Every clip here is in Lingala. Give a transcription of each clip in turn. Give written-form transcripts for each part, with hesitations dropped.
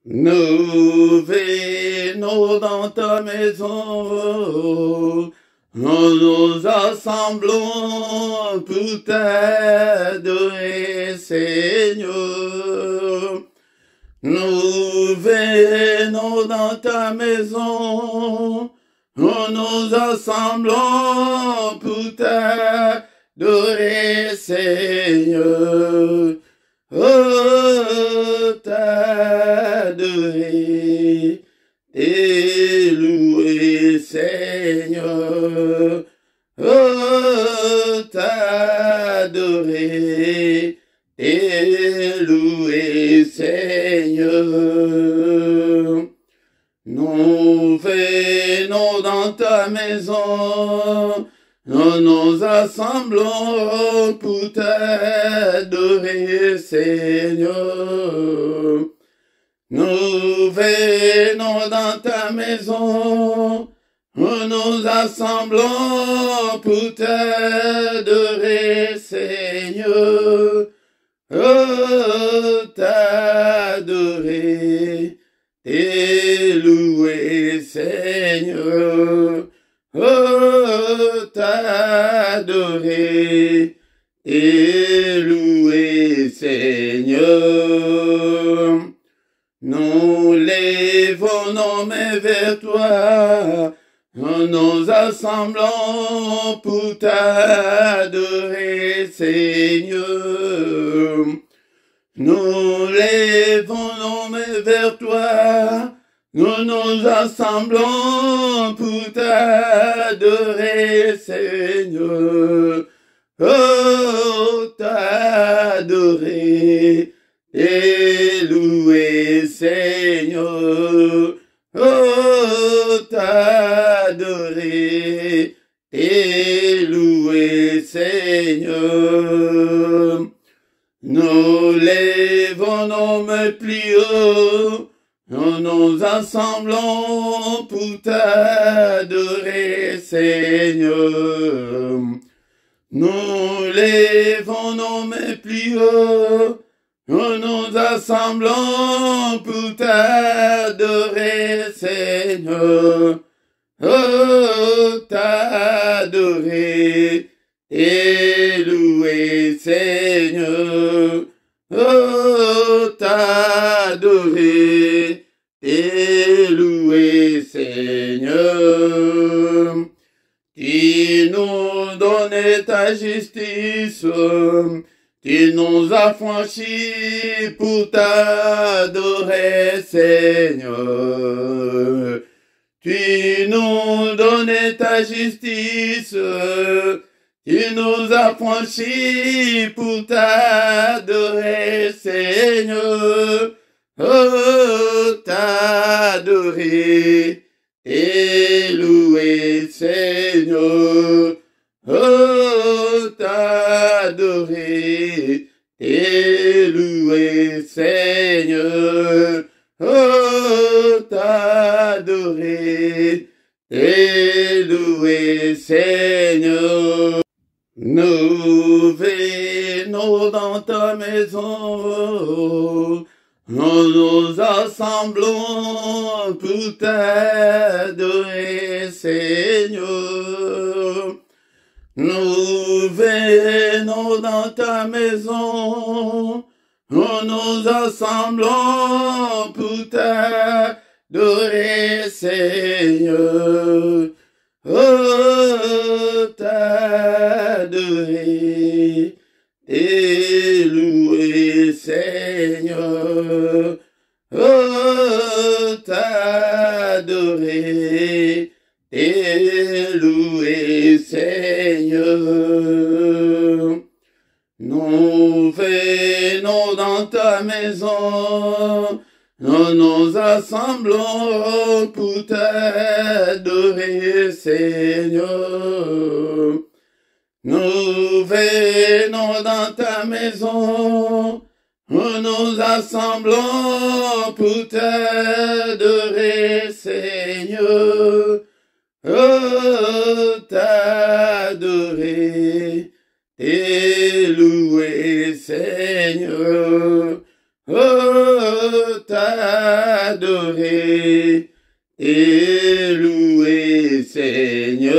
Nous venons dans ta maison, nous nous assemblons pour t'adorer, Seigneur. Nous venons dans ta maison, nous nous assemblons pour t'adorer, Seigneur. Oh, t'adorer et louer, Seigneur. Oh, t'adorer et louer, Seigneur. Nous venons dans ta maison, nous nous assemblons pour t'adorer, Seigneur. Nous venons dans ta maison, nous nous assemblons pour t'adorer, Seigneur. Oh, t'adorer et louer, Seigneur. Oh, t'adorer et louer, Seigneur. Nous lèvons nos mains vers toi, nous nous assemblons pour t'adorer, Seigneur. Nous lèvons nos mains vers toi, nous nous assemblons pour t'adorer, Seigneur. Oh, t'adorer et louer, Seigneur. Oh, t'adorer et louer, Seigneur. Nous lèvons nos mains plus haut, nous nous assemblons pour t'adorer, Seigneur. Nous lèvons nos mains plus haut, nous nous assemblons pour t'adorer, Seigneur. Oh, t'adorer et louer, Seigneur. Oh, t'adorer et louer, Seigneur. Tu nous donnes ta justice, tu nous as franchis pour t'adorer, Seigneur. Tu nous donnes ta justice, tu nous as franchis pour t'adorer, Seigneur. Oh, t'adorer et louer, Seigneur. Oh, t'adorer et louer, Seigneur. Oh, t'adorer et louer, Seigneur. Nous venons dans ta maison, nous nous assemblons pour t'adorer, Seigneur. Nous venons dans ta maison, nous nous assemblons pour t'adorer, Seigneur. Oh, t'adorer et louer, Seigneur. Oh, t'adorer et louer, Seigneur. Nous venons dans ta maison, nous nous assemblons pour t'adorer, Seigneur. Nous venons dans ta maison, nous nous assemblons pour t'adorer, Seigneur. Oh, t'adorer et louer, Seigneur. Oh, t'adorer et louer, Seigneur.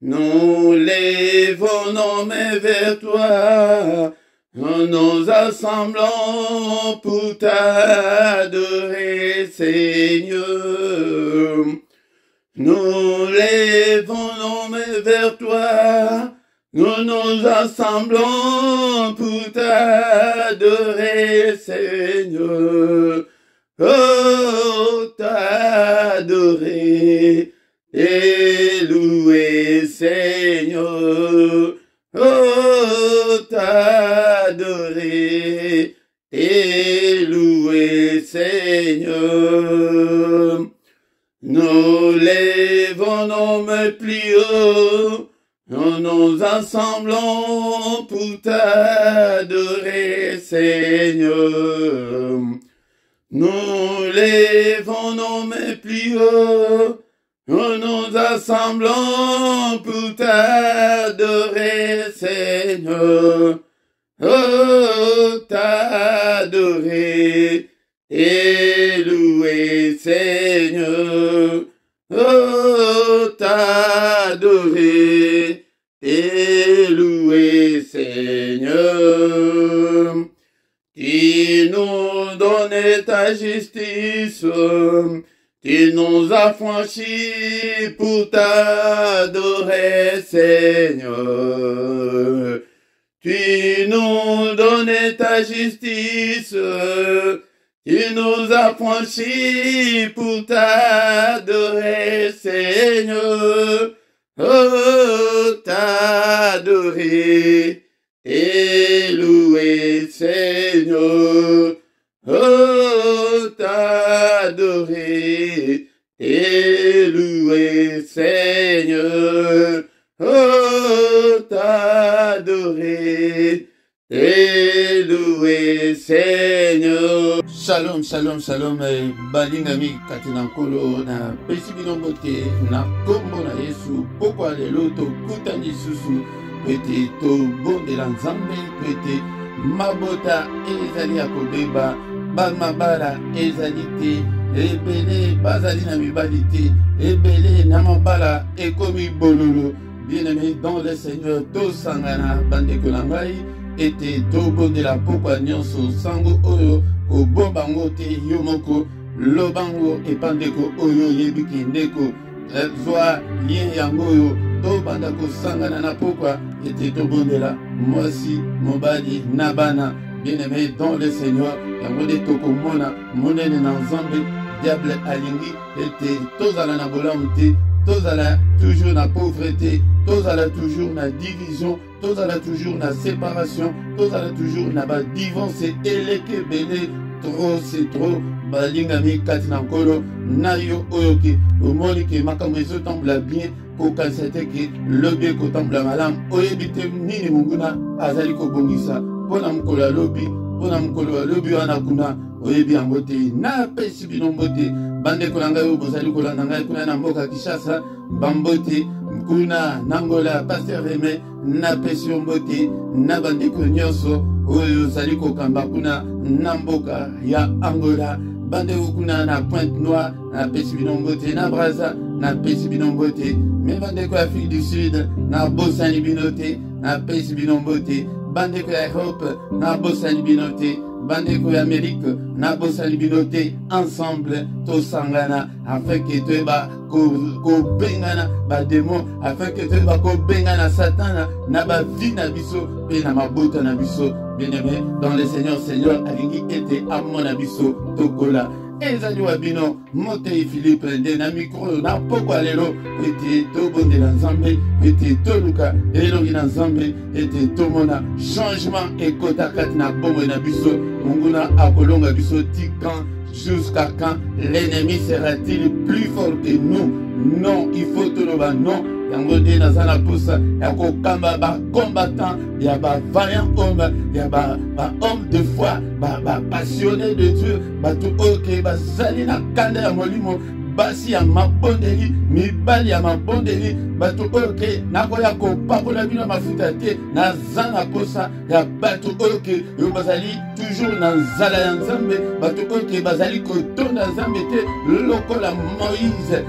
Nous lèvons nos mains vers toi, nous assemblons pour t'adorer, Seigneur. Nous lèvons nos mains vers toi, nous nous assemblons pour t'adorer, Seigneur. Oh, t'adorer et louer, Seigneur. Oh, t'adorer et louer, Seigneur. Nous lèvons nos mains plus haut, nous nous assemblons pour t'adorer, Seigneur. Nous lèvons nos mains plus haut, nous nous assemblons pour t'adorer, Seigneur. Oh, t'adorer et louer, Seigneur. Oh, t'adorer et louer, Seigneur. Tu nous donnes ta justice, tu nous as franchis pour t'adorer, Seigneur. Tu nous donnes ta justice, tu nous as franchis pour t'adorer, Seigneur. Oh, t'adorer et louer, Seigneur. Oh, t'adorer et louer, Seigneur. Oh, t'adorer et louer, Seigneur. Shalom, shalom, shalom. Balingami katinankolo na pesibino bote na kombo na Yesu. Pokwa lelo to kutani susu. Pete to bonde la nzambe. Pete mabota ezali akobeba. Bamabala ezali te. Ebele bazali na mibali te. Ebele na mabala ekomi bololo. Bien-aimé dans le Seigneur, to sangana bande kolangai. Ete to bonde la pokwa nyonso sango oyo ko bombango te yomoko lobango epandeko oyo yebiki ndeko zwa lien yango oyo to banda ko sangana na pokwa ete to bonde la mwasi mobali nabana. Bien-aimé dans le Seigneur, yango de to komona monene na nzambe diable alingi ete tozala na bolamu te, tozala toujours na pauvreté, tozala toujours na division, tozala toujours na séparation, tozala toujours na ba divorce eleke bele. Trop c'est trop. Balingami katinankolo na yo oyoki omoni ke makambo ezotambula bien kokasete ke lobi kotambula malamu oyebite nini munguna azali kobongisa mpona mokolo ya lobi, mpona mokolo ya lobi wana kuna oyebi yango te. Napesi bino mbote bandeko na ngai oyo bozali kolanda ngai kuna na mboka Kinshasa, bambote kuna nangola Pasteur Reme. Napesi yo mbote na bandeko nyonso oyo ozali kokamba kuna na mboka ya Angola, bandeko kuna na Pointe Noire. Napesi bino mbote na Brazza, napesi bino mbote me bandeko ya Afrique du Sud na bosani bino te. Napesi bino mbote bandeko ya Europe na bosani bino te. Bandeko ya Amérique na bosani bino te. Ensemble tosangana afin que toyeba ko bengana ba démon, afin que toyeba ko bengana Satan na ba vie na biso pe na mabota na biso. Bien-aimé dans le Seigneur, Seigneur alingi ete amona biso tokola ezali wa bino Motei Philippe nde na mikro na pokwa lelo ete tobondela nzambe, ete toluka elongi na nzambe, ete tomona changement ekota kati na bomoi na biso. Munguna akolonga biso ti quand, jusqu'à quand l'ennemi sera-t-il plus fort que nous? Non, il faut toloba non. Yango de nazana posa ya kokamba ba combattant, ya ba vaillant homme, ya ba homme de foi, ba passionné de Dieu, ba tout ok ba zali na kanda ya molimo basi ya mabondeli mibali ya mabondeli bato oyo ke nakoya kopakola bino mafuta te naza na posa ya bato oyo ke oyo bazali toujours na nzala ya nzambe bato oyo ke bazali kotonda nzambe te lokola Moïse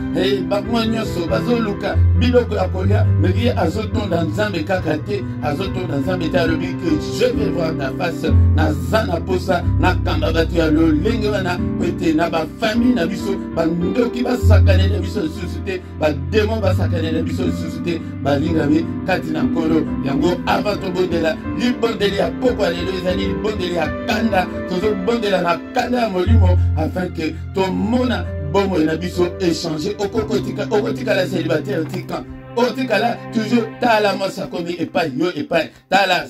bango nyonso bazoluka biloko ya kolia mais ye azotonda nzambe kaka te azotonda nzambe te alobi ke je vais voir ta face naza na posa nakamba bato ya lolenge wana po ete na bafamille na biso bandoki basakane na biso lisusu te bademon basakane na biso lisusu te balingami kati na nkolo yango avant tobondela libondeli ya pokwa lelo ezali libondeli ya kanda tozobondela na kanda ya molimo afin ke tomona bomoi na biso échanger okotikala célibataire tika otikala toujours tala mosa komi epai yo epai tala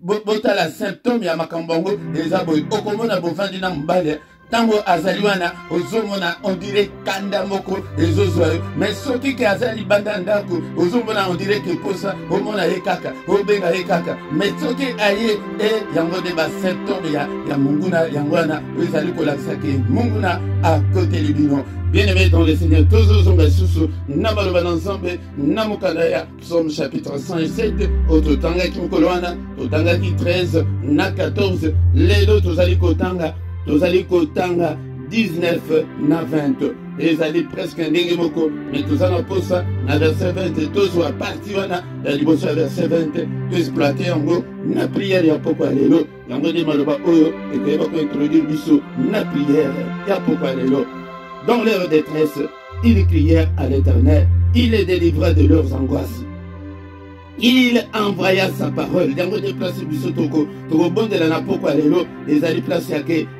botala symptôme ya makambo yango eza boye okomona bovandi na mobali tango azali wana ozomona on dirait kanda moko ezozwa yo mais soki ke azali banda ndako ozomona on dirait ke posa omona ye kaka obenga ye kaka mais soki aye yango de basymptôme ya munguna yango wana ezali kolakisa ke munguna akoteli bino. Bien-aimés dans le Seigneur, tous aux hommes sous Namaloba ensemble, Namukadaya, Psaume chapitre 107, Ototanga Kimkolwana, Otanga qui 13, Na 14, Ledo Tozalikotanga, 19, Na 20. Et allez presque un moko, mais tous en posa, na verset 20, tous à partir la libération verset 20, exploiter en gros, na prière ya pourquoi lelo, yango de maloba oyo, et que va introduire biso, na prière ya pourquoi lelo. Dans leur détresse, ils crièrent à l'Éternel, il les délivra de leurs angoisses. Il envoya sa parole.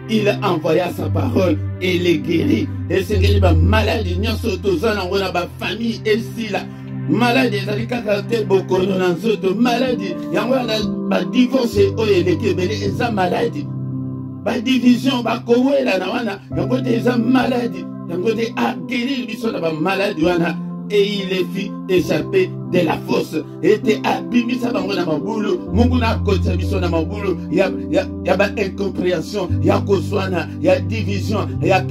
Il envoya sa parole et les guérit. Et c'est que les maladies, nous sommes dans famille et si là. Maladie, ezali kaka te bokono na nzoto maladie. Yango na divorce oyo elekebele eza maladie. Ba division ba kowela na wana yango te eza maladie. Yango te a guérir biso na ba maladie wana. Et il les fit échapper de la fosse. Et était abimisa bango na mabulu. Mungu na kotsa biso na mabulu. Ya ba incompréhension. Ya koswana. Ya division. Ya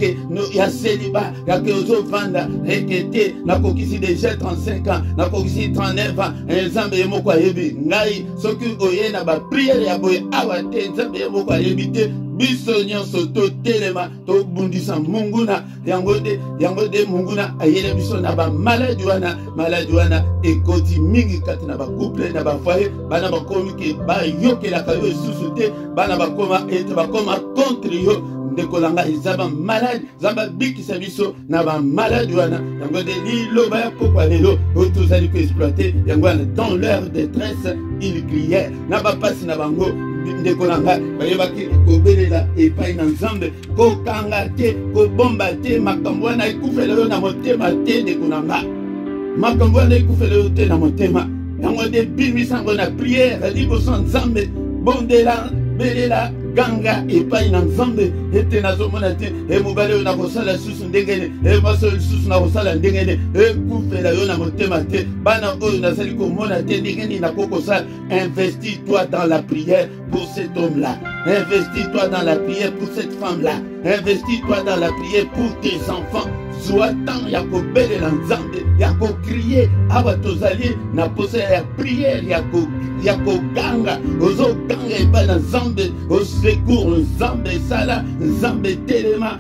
célibat. Ya ke ozo vanda. Rekete. Na kokisi déjà 35 ans. Na kokisi 39 ans. Nzambe yemoko ayebi. Ngai. Soki oye na ba prière ya boye awate. Nzambe yemoko ayebi te. Biso nyonso to telema to bundisa munguna yango de munguna ayele biso na ba maladie wana ekoti mingi kati na ba couple na ba foyer bana ba komi ke ba yokela ka yo susuté bana ba koma contre yo ndekolanga izaba malade zamba bikisa biso na ba maladie wana yango de liloba ya pokwa lelo otozali ko exploiter yango dans leur détresse ils criaient na ba pasi na bango ndekolanga bayebaki kobelela epai na nzambe kokanga te kobomba te makambo wana ekufela yo na motema te ndekolanga makambo wana ekufela yo te na motema yango de bimisango na prière liboso nzambe bondela belela ganga epai na nzambe ete nazomona te mobali oyo nakosala susu ndengene masolo susu nakosala ndengene ekufela yo na motema te bana oyo nazali komona te ndengene nakokosala. Investis-toi dans la prière pour cet homme-là, investis-toi dans la prière pour cette femme-là, investis-toi dans la prière pour tes enfants. Soit tant ya kobelela nzambe ya kokriye awa tozali na posa ya prière ya koganga ozoganga epai na nzambe osecours nzambe sala nzambe telema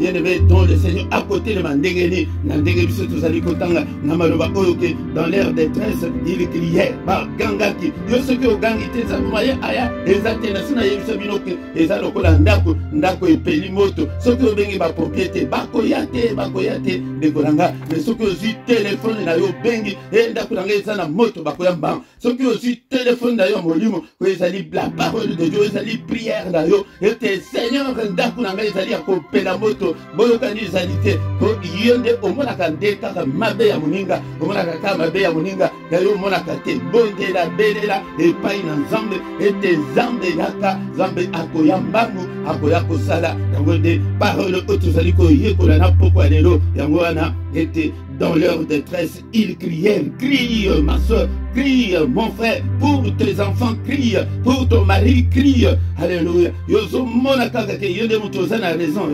bien-aimé dans le Seigneur à côté de mandengeni na ndenge biso tozali kotanga na maloba oyo ke dans leur détresse il criait ba gangaki yo soki ogangi te zamoye aya ezate na sina yebiso binoke eza lokola ndako epeli moto soki obengi ba propriété bakoyate ndekolanga mais soki ozwi telefone na yo bengi ndako nanga eza na moto bakoyamba soki ozwi telefone na yo molimo ko ezali la parole de Dieu ezali prière na yo ete Seigneur ndako nanga ezali ya kopela moto boyokani ezali te po yonde omonaka nde kaka mabe ya moninga omonaka kaka mabe ya moninga yayo omonaka te bondela belela epai na nzambe ete nzambe yaka nzambe akoyambangu akoya kosala yango de parole oyo tozali koyekola na pokwa lelo yango wana ete dans leur détresse ils criaient. Crie ma soeur, crie mon frère, pour tes enfants crie, pour ton mari crie. Alléluia. Yozo mona kaka ke yonde mutoza na raison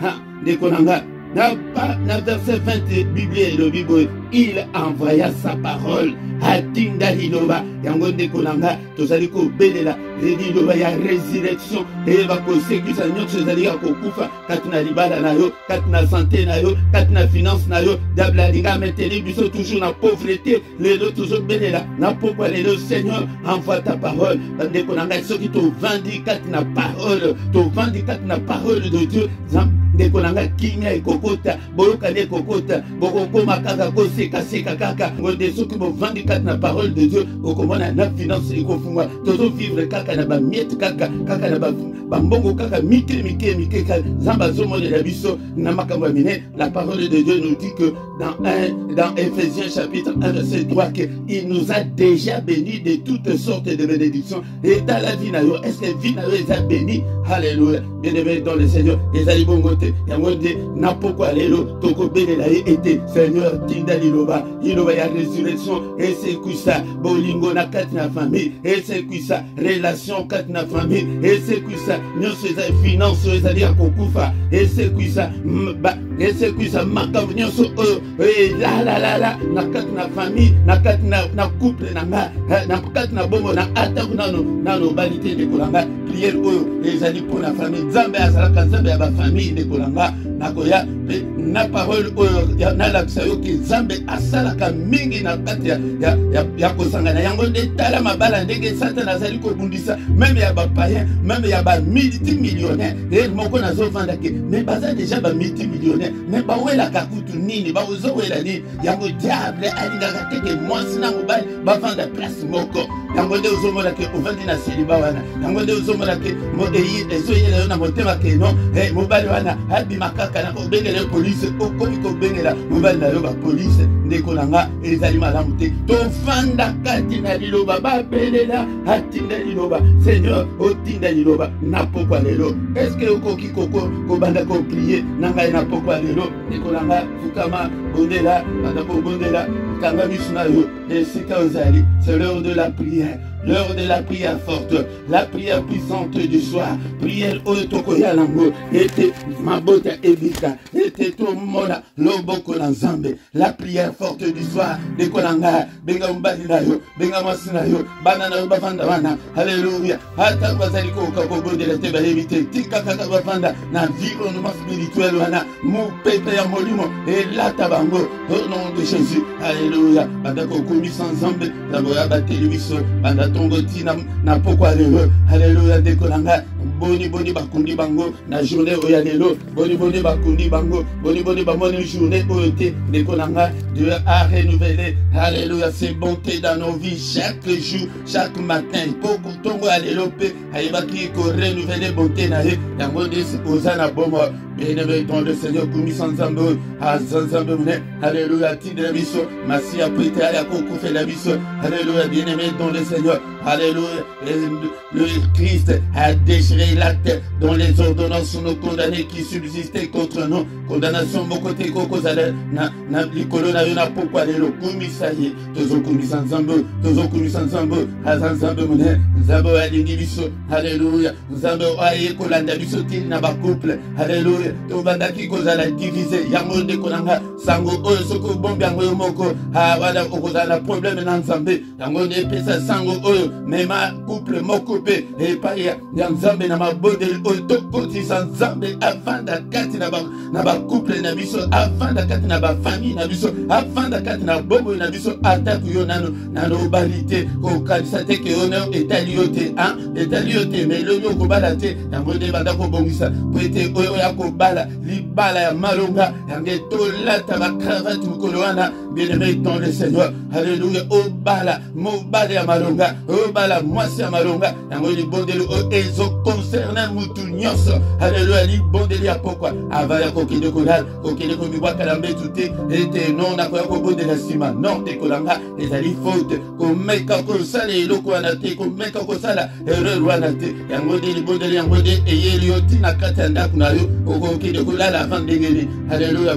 ha de konanga na verset 20 Bible le Bible il envoya sa parole atinda liloba yango ndeko nanga tozali kobelela liloba ya résurrection eba kosekisa nyonso ezali ya kokufa kati na libala na yo kati na santé na yo kati na finance na yo diable alinga meteli biso toujours na pauvreté lelo tozobelela na pokwa lelo Seigneur envoie ta parole ndeko nanga soki tovandi kati na parole tovandi kati na parole de Dieu ndeko nanga kimia ekokota boyoka nde ekokota bokokoma kaka kosekaseka kaka ngonde soki bovandi kati na parole de Dieu okomona na finance ekofungwa tozovivre kaka na bamiete kaka na bambongo kaka mike Nzambe azomonela biso na makambo ya mine. La parole de Dieu nous dit que dans Ephésiens chapitre 1 verset 3 qu'il nous a déjà bénis de toutes sortes de bénédictions et dans la vie na yo est-ce que vie na yo est béni? Alléluia. Bien-aimé dans le Seigneur ezali bongo te yango nde na pokwa lelo tokobelela ye ete Seigneur tinda liloba ya résurrection esekuisa bolingo na kati na famille esekuisa relation kati na famille esekuisa nyonso ezali finance ezali ya kokufa esekuisa makambo nyonso oyo la na kati na famille na kati na couple nanga na kati na bongo na ataku nano balite ndeko nanga prière oyo ezali mpo na famille Nzambe azalaka Nzambe ya bafamille ndeko nanga nakoya mpe na parole oyo nalakisa yo ke Nzambe asalaka mingi na kati ya kosangana yango nde tala mabala ndenge Satana azali kobundisa meme ya bapayen meme ya multimillionnaire moko nazovanda ke me baza deja multimillionnaire me bawelaka kutu nini bazowela nini yango diable alingaka teke mwasi na mobali bavanda place moko yango nde ozomona ke ovandi na seliba wana yango nde ozomona ke ezoyela yo na motema ke non mobali wana abimaka kaka na kobengela polisi okomi kobengela mobali na yo bapolisi ndeko nanga ezali malamu te tovanda kati na liloba babelela atinda liloba Seigneur otinda liloba na pokwa lelo eske okoki kobanda koprie na ngai na pokwa lelo ndeko nanga fukama bondela banda kobondela kanga misu na yo esika ozali c'est l'heure de la prière. L'heure de la prière forte, la prière puissante du soir, prière otokoya lango, ete mabota ebika, ete tomona loboko na Nzambe, la prière forte du soir, de kolanga, benga mbali na yo, benga mwasi na yo, bana na yo bafanda wana, alléluia, hata bazali kokabonde la teba evite, tika kaka bafanda, na environnement spirituel wana, mu pepe ya molimo, et la tabango, au nom de Jésus, alléluia, banda kokumisa Nzambe, la boya bateli biso, banda tongoti na pokwa lelo alléluia ndeko nanga boni bakundi bango na journée oya lelo boni bakundi bango boni bamoni journée oyote ndeko nanga Dieu a renouvelé alléluia ses bontés dans nos vies chaque jour chaque matin poko tongo alelo pe ayebaki ko renouveler bonté na ye yango ndesi ozana bomo bien-aimé dans le Seigneur kumisa Nzambe Nzambe mune alléluia tidre biso masi aprite ala kokufe la biso alléluia bien-aimé dans le Seigneur alléluia le Christ a déchiré l'acte dont les ordonnances nos condamnés qui subsistaient contre nous condamnation mokote kokozala na likolo na yo na pokwa lelo kumisa ye tozokumisa Nzambe azanzambe mune Nzambe alingi biso alléluia Nzambe aye kolanda biso tili na bakouple alléluia tobandaki kozala divisé yango ndeko nanga sango oyo soko bombi yango yo moko wala okozala problème na Nzambe yango nde pesa sango oyo mema couple moko pe epai ya Nzambe na mabondeli oyo tokotisa Nzambe avanda kati na bakouple na biso avanda kati na bafamille na biso avanda kati na bombo na biso atako yo nano obalite kokanisa te ke ono etali yo te me lelo okobala te yango nde banda kobongisa po ete oyo ya kobala libala ya malonga yange tolata bakravate mokolo wana bien-aimé dans le Seigneur alléluia obala mobala ya malonga obala mwasi ya malonga yango libondeli oyo ezoconcerne mutu nyonso alléluia libondeli ya pokwa ava ya kokende kolala kokende komibwakala mbetu te ete non nakoya kobondela nsima non te kolanga ezali faute komeka kosala eloko wana te komeka kosala erreur wana te yango nde libondeli yango nde eyeli yo ntina kati ya ndako na yo okokende kolala avant ndengeli alléluia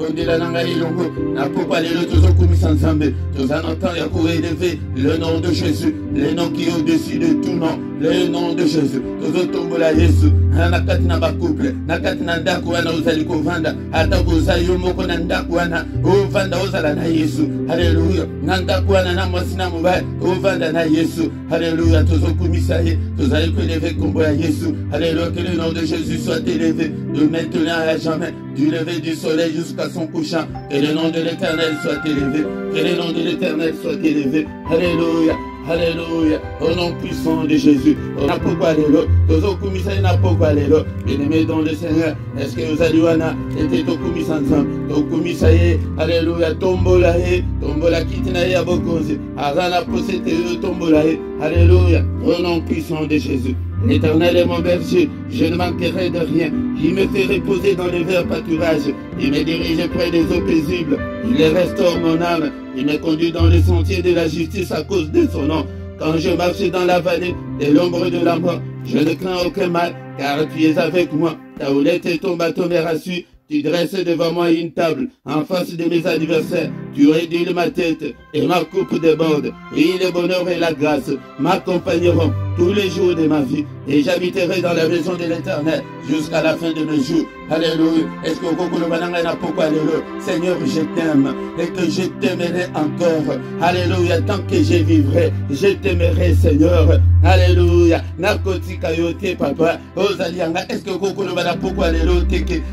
bondela nanga ilongo na pokwa lelo tozokumisa nzambe tozanata ya koélever le nom de Jésus, le nom qui est au-dessus de tout nom, le nom de Jésus. Tozotombola Yesu na kati na bakouple na kati na ndako wana ozali kovanda ata kozali yo moko na ndako wana ovanda ozala na Yesu. Haleluya. Na ndako wana na mwasi na mobali ovanda na Yesu. Haleluya. Tozokumisa ye tozali koélever kombo ya Yesu. Haleluya. Que le nom de Jésus soit élevé de maintenant à jamais, du lever du soleil jusqu'à son couchant. Que le nom de l'Éternel soit élevé. Que le nom de l'Éternel soit élevé. Alléluia. Alléluia. Au nom puissant de Jésus. On a pourquoi l'élo. Tozo kumisa na pourquoi l'élo. Bien-aimé dans le Seigneur. Est-ce que vous allez wana était au kumisa ensemble. Au kumisa ye. Alléluia. Tombola ye. Tombola kitina ye abokonzi. Azana posete yo tombola ye. Alléluia. Au nom puissant de Jésus. L'Éternel est mon berger, je ne manquerai de rien. Il me fait reposer dans les verts pâturages. Il me dirige près des eaux paisibles. Il restaure mon âme. Il me conduit dans les sentiers de la justice à cause de son nom. Quand je marche dans la vallée de l'ombre de la mort, je ne crains aucun mal, car tu es avec moi. Ta houlette et ton bâton me rassurent. Tu dresses devant moi une table en face de mes adversaires. Tu réduis ma tête et ma coupe déborde. Et le bonheur et la grâce m'accompagneront tous les jours de ma vie. Et j'habiterai dans la maison de l'Éternel jusqu'à la fin de mes jours. Alléluia. Est-ce que Seigneur, je t'aime et que je t'aimerai encore. Alléluia. Tant que je vivrai, je t'aimerai, Seigneur. Alléluia. Nakotika yote papa. Ozalianga. Est-ce que pourquoi les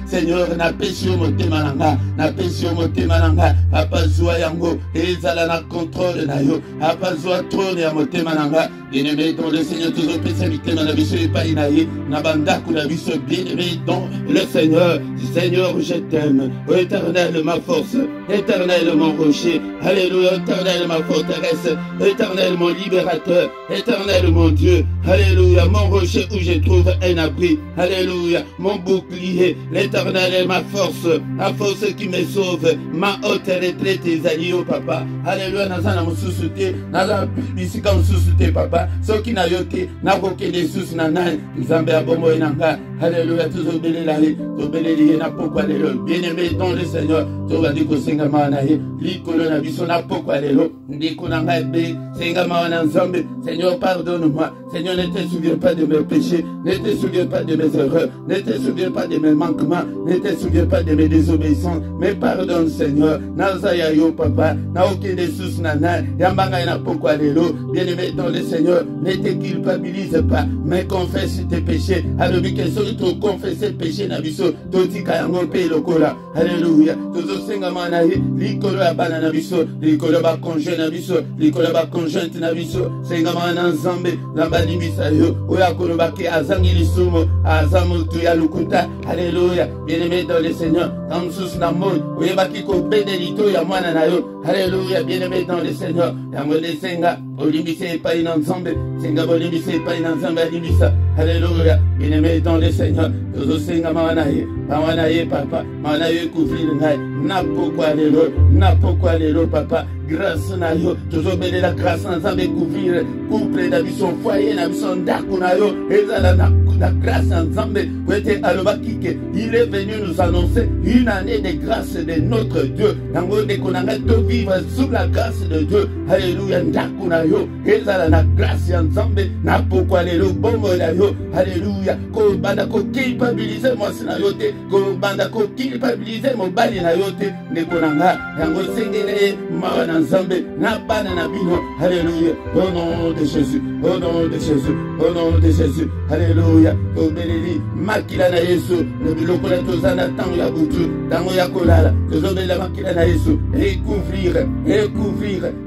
Seigneur, na péché au motemananga, na péché au motemananga. Papa zoa yango. Ezala na contrôle na yo. Papa zoa trône ya motemananga. Bien-aimé dans le Seigneur, toujours pécalité dans la vie, je n'ai pas inaïe. Nabanda la vie, bien-aimé dans le Seigneur. Seigneur, je t'aime. Éternel, ma force. Éternel, mon rocher. Alléluia. Éternel, ma forteresse. Éternel, mon libérateur. Éternel, mon Dieu. Alléluia. Mon rocher où je trouve un abri. Alléluia. Mon bouclier. L'Éternel est ma force. La force qui me sauve. Ma haute retraite, tes alliés, papa. Alléluia. Nazana moussouté. Nazana bisika moussouté, papa. Ceux qui n'ont yoté, n'a aucun des sous nanai. Nzambe abomo enanga. Alléluia. Tous obélé la vie. Obélé lié n'a pourquoi les lots. Bien-aimé dans le Seigneur. Tu vas dire que c'est un manaï. L'icône n'a vu son n'a pourquoi les lots. N'icônanga bé. C'est un mana nzambe. Seigneur, pardonne-moi. Seigneur, ne te souviens pas de mes péchés. Ne te souviens pas de mes erreurs. Ne te souviens pas de mes manquements. Ne te souviens pas de mes désobéissances. Mais pardonne, Seigneur. Nazaya yo, papa. N'a aucun des sous nanai. Yambanga n'a pourquoi les lots. Bien-aimé dans le Seigneur. Ne te culpabilise pas. Mais confesse tes péchés. Alors, que ceux qui ont confessé péché n'a vu ça. Toti kayango pe lokola. Alléluia. Tozo senga manaï. L'icône à bana n'a vu ça. L'icône ba conjoint n'a vu ça. L'icône ba conjointe n'a vu ça. Senga mana nzambe. Lambani misayo. Oya konobake azangi lisumo. Azamu tuya lukuta. Alléluia. Bien-aimé dans le Seigneur. Comme sous na mode. Oya baki ko benedito ya mwana na yo. Alléluia. Bien-aimé dans le Seigneur. Yamole senga. Olimbise pa inanzambe. Senga olimbise pa inanzambe alimbisa. Alléluia. Bien-aimé dans le Seigneur. Tozo senga manaï. Manaï papa. Manaï couvrir ngai. Na pourquoi les lots. Na pourquoi les lots papa. Grâce na yo. Tozo bele la grâce ensemble couvrir. Couple d'habitude foyer d'habitude ndako na yo. Ezala na la grâce ensemble. Wete alobakike. Il est venu nous annoncer une année de grâce de notre Dieu. Yango de konanga to vivre sous la grâce de Dieu. Alléluia ndako na yo. Ezala na grâce ensemble. Na pourquoi les lots bombo na yo. Alléluia. Ko banda ko culpabiliser moi na yo te. Ko banda ko culpabiliser mo bali na yo te. Nekonanga yango sengele mawana nzambe na bana na bino. Alléluia. Au nom de Jésus. Au nom de Jésus. Au nom de Jésus. Alléluia. Obeleli makila na Yesu. Ne biloko la tozana tango ya butu. Tango ya kolala. Tozobela makila na Yesu. Recouvrir.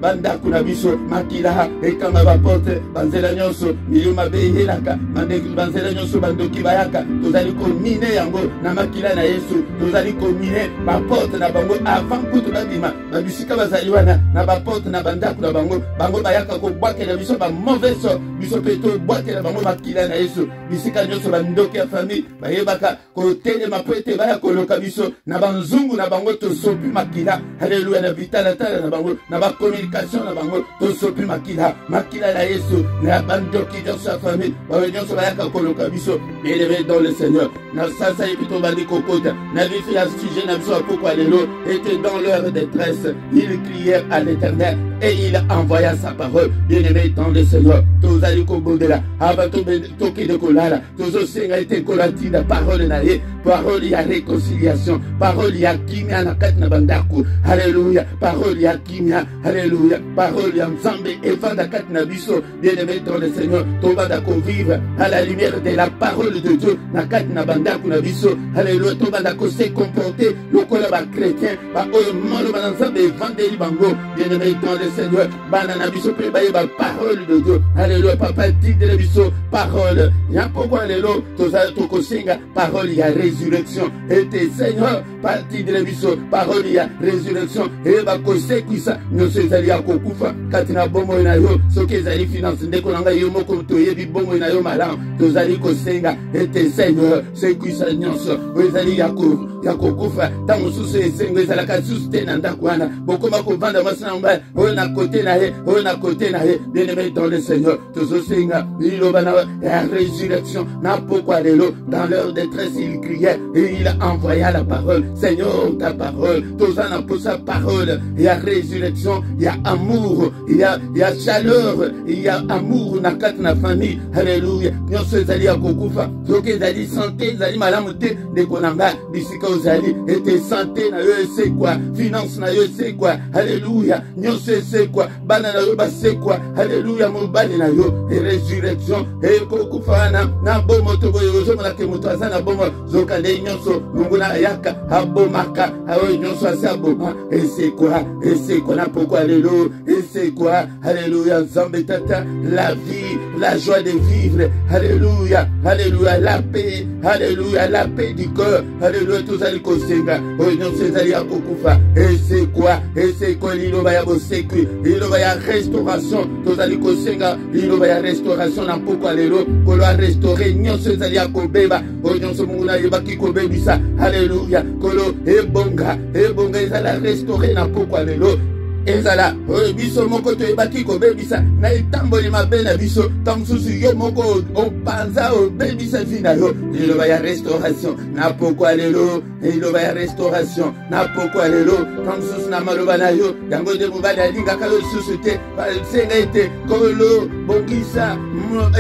Banda kuna biso makila. Ekamba ba porte. Banzela nyonso. Miluma beyelaka. Banzela nyonso bandoki bayaka. Tozali ko mine yango na makila na Yesu. Tozali ko mine ba porte na bango avant kutu babima. Babisika bazali wana na ba porte na bandako na bango. Bango bayaka ko bwake na biso ba mauvais sort. Biso peto bwake na bango makila na Yesu. esika nyonso bandoki ya famille bayebaka kotelema po ete baya koloka biso na banzungu na bango tosopi makila. Haleluya, na bitalatala na bango na bacommunication na bango tosopi makila na Yesu na bandoki nyonso ya famille bayo nyonso bayaka koloka biso. Bien-aimé dans le Seigneur, na sasa yebito bandi kokota na biso ya sujet na biso ya pokwa lelo était dans leur détresse, ils crièrent à l'Éternel et il envoya sa parole. Bien-aimé dans le Seigneur, tozali kobondela ava toki de kolala tozosenga ete kolatinda parole na ye, parole ya réconciliation, parole ya kimia na kati na bandako. Alléluia, parole ya kimia. Alléluia, parole ya nzambe evanda kati na biso. Bien-aimé dans le Seigneur, tobanda ko vivre à la lumière de la parole de Dieu na kati na bandako na biso. Alléluia, tobanda ko se comporter lokola ba chrétien ba oyo molo ba nzambe evandeli bango. Bien-aimé dans le Seigneur, bana na biso pe ba yeba parole de Dieu. Alléluia, papa dit de biso parole ya pourquoi lelo tozala tokosenga parole ya résurrection. Ete Seigneur parti de biso parole ya résurrection e ba kosekwisa nyonso ezali ya kokufa kati na bomo na yo soki ezali finance ndeko nanga yo moko toyebi bomo na yo malamu tozali kosenga ete Seigneur sekwisa nyonso ezali ya kokufa tango susu esengo ezalaka susu te na ndako wana bokoma kovanda mwasi na mobali oyo na kote na ye oyo na kote na ye. Bien-aimé dans le Seigneur, tozosenga liloba na ya résurrection na pokwa lelo dans leur détresse ils criaient et il envoya la parole. Seigneur, ta parole tozana pour sa parole, il y a résurrection, il y a amour, il y a chaleur, il y a amour na kati na famille. Alléluia, nyonso ezali ya kokufa soki ezali santé ezali malamu te ndeko na nga bisika ozali ete santé na yo ese kwa finance na yo ese kwa. Alléluia, nyonso ese kwa bana na yo base kwa. Alléluia, mobali na yo résurrection e kokufa na bomo to boyo ozomona ke moto aza na bomo zokande nyonso munguna yaka abomaka ayo nyonso asa boma ese kwa na pokwa lelo ese kwa. Alléluia, nzambe tata la vie, la joie de vivre. Alléluia, alléluia, la paix. Alléluia, la paix du cœur. Alléluia, tozali kosenga oyo nyonso ezali ya kokufa ese kwa liloba ya bosekwi liloba ya restauration tozali kosenga liloba ya restauration na pokwa lelo kolo a restaurer nyonso ezali ya kobeba oyo nyonso mungu na yebaki kobebisa. Alléluia, kolo ebonga ezala restaurer na pokwa lelo ezala oyo biso moko toyebaki kobebisa na etamboli mabe na biso tango susu yo moko opanza obebisa vi na yo liloba ya restauration na pokwa lelo liloba ya restauration na pokwa lelo tango susu na maloba na yo yango nde mobali alingaka yo susu te basenga ete kolo bongisa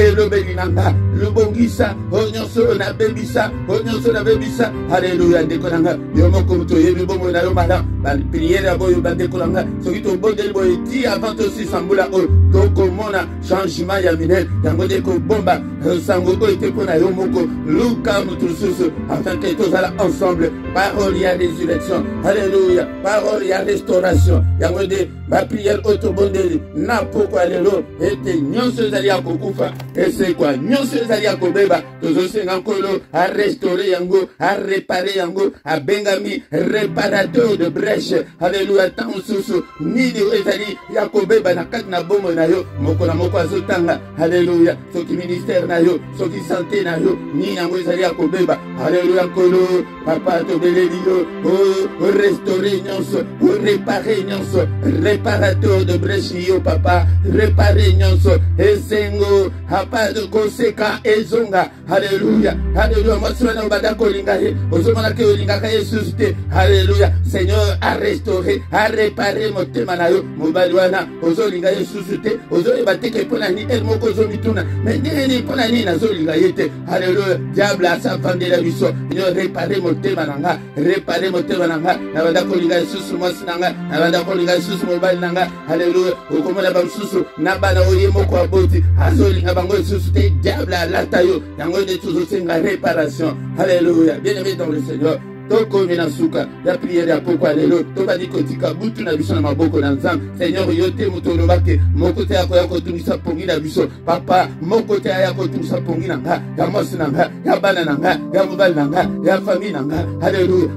elobeli na nga lobongisa oyo nyonso nabebisa oyo nyonso nabebisa. Alléluia, ndeko na nga yo moko toyebi bongo na yo malamu bapriere ya boyo bandeko na nga soki tobondeli boye ti avant tosisambula oyo tokomona changement ya minene yango nde kobomba sango oyo te mpo na yo moko luka moto susu afin ke tozala ensemble parole ya résurrection. Alléluia, parole ya restauration yango nde bapriere oyo tobondeli na pokwa lelo ete nyonso ezali ya kokufa ese kwa nyonso ezali ya kobeba tozosenga nkolo a restaurer yango a réparer yango abengami réparateur de brèche. Alléluia, tango susu nini ezali ya kobeba na kati na bomo na yo moko na moko azotanga. Alléluia, soki ministère na yo soki santé na yo nini yango ezali ya kobeba. Alléluia, nkolo papa tobeleli yo o restaurer nyonso o réparer nyonso réparateur de brèche yo papa réparer nyonso esengo hapa koseka ezonga. Alléluia, alléluia, maswana bada kolinga ye ozomona ke olinga ka Yesu te. Alléluia, Seigneur a restaurer a réparer motema na yo mobali wana ozolinga Yesu te ozoyeba te ke pona ni el moko ozomituna mais nini pona ni nazolinga ye te. Alléluia, diable asa vandela biso yo réparer motema na nga réparer motema na nga na bada kolinga Yesu mwasi na nga na bada kolinga Yesu mobali na nga. Alléluia, okomona ba susu na bana oye moko aboti azolinga bango Yesu te diable alata yo yango nde tuzosenga réparation. Alléluia, bien-aimé dans le Seigneur tokomi na suka ya priere ya pokwa lelo tobandi kotika butu na biso na maboko na nzambe. Seigneur yo te moto olobaki moko te akoya kotungisa pongi na biso papa moko te aya kotungisa pongi na nga ya mwasi na nga ya bana na nga ya mobali na nga ya famille na nga. Alléluia,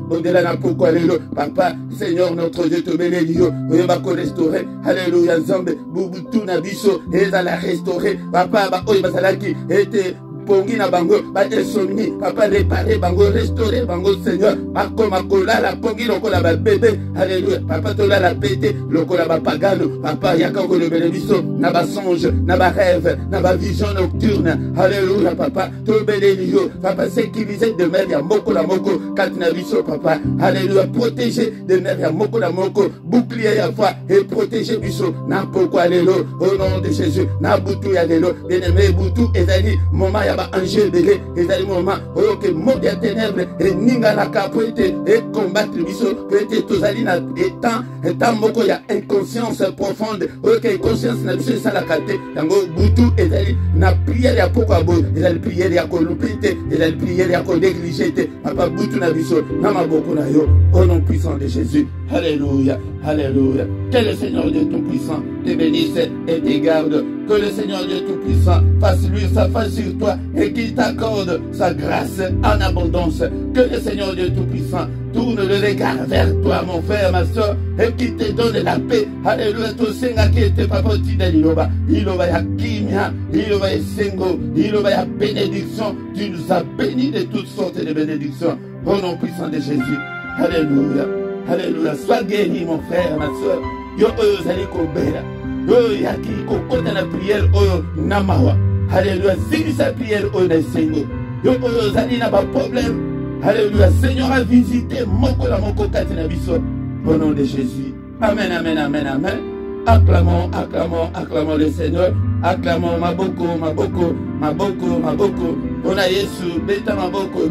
bondela na pokwa lelo papa. Seigneur notre Dieu tobeleli yo oyeba ko restaurer. Alléluia, nzambe bubutu na biso ezala restaurer papa ba oyo bazalaki ete pongi na bango, ba insomnie, papa réparer bango, restaurer bango Seigneur, makoma kolala pongi lokola ba bébé, alléluia, papa tolala pété lokola ba pagano, papa yaka ko le bénédiction, na ba songe, na ba rêve, na ba vision nocturne, alléluia papa, to bénélio, papa sécuriser de mer ya moko la moko, katina biso papa, alléluia, protéger de mer ya moko la moko, bouclier ya foi et protéger biso, na pourquoi lelo, au nom de Jésus, na butu ya lelo, bien-aimé butu ezali moment ya ba ange belé, ezali moment oyo ke monde ya ténèbres et ninga la capote et combattre biso, peut-être tozali na étant moko ya inconscience profonde, oyo ke conscience na biso ça la kate, yango butu ezali na prière ya pourquoi bo, ezali prière ya kolupite, ezali prière ya ko négliger, papa butu na biso, na maboko na yo, au nom puissant de Jésus. Alléluia, alléluia. Que le Seigneur Dieu Tout-Puissant te bénisse et te garde. Que le Seigneur Dieu Tout-Puissant fasse lui sa face sur toi et qu'il t'accorde sa grâce en abondance. Que le Seigneur Dieu Tout-Puissant tourne le regard vers toi, mon frère, ma soeur, et qu'il te donne la paix. Alléluia. Tout senga qui était papa de l'iloba. Iloba ya kimia, iloba ya sengo, iloba ya bénédiction. Tu nous as bénis de toutes sortes de bénédictions. Au nom puissant de Jésus. Alléluia. Alléluia. Sois guéri, mon frère, ma soeur. Yo oyo zali kobela. Yo yaki kokota na prière oyo namawa. Alléluia. Si sa prière oyo na sengo. Yo oyo zali na ba problème. Alléluia. Seigneur a visité moko la moko kati na biso. Au nom de Jésus. Amen, amen, amen, amen. Acclamons, acclamons, acclamons le Seigneur. Acclamons maboko, maboko, maboko, maboko. On a Yesu, beta maboko,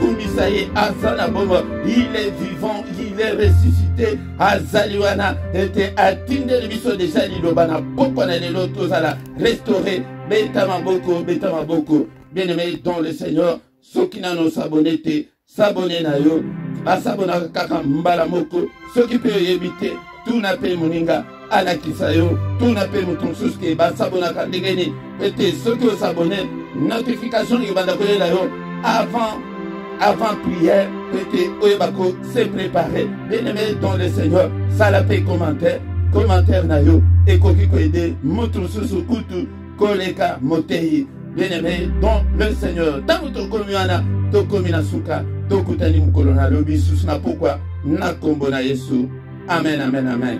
kumisaye, asana bomo. Il est vivant, il est ressuscité. Azaliwana, était atteint de l'émission de Jalilobana. Pourquoi on l'autre à restaurer? Beta maboko. Bien-aimé dans le Seigneur, ceux qui n'ont s'abonné, s'abonner na yo. Asabona kaka mbala moko. Ceux qui peuvent éviter. Tout n'a pas moninga ala kisayo, tout n'a pas mouton sous qui va s'abonner à Ndegeni. Peut-être ceux qui s'abonnent, notification qui va d'appeler là avant prière, peut-être Oyebako s'est préparé. Bien-aimé dans le Seigneur, ça la paix commentaire na yo, et koki ko aider, mouton sous kutu, koleka motei. Bien-aimé dans le Seigneur, tant que komiana, to komina suka, to kutani mkolona lobi sus na pourquoi na kombo na Yesu. Amen, amen, amen.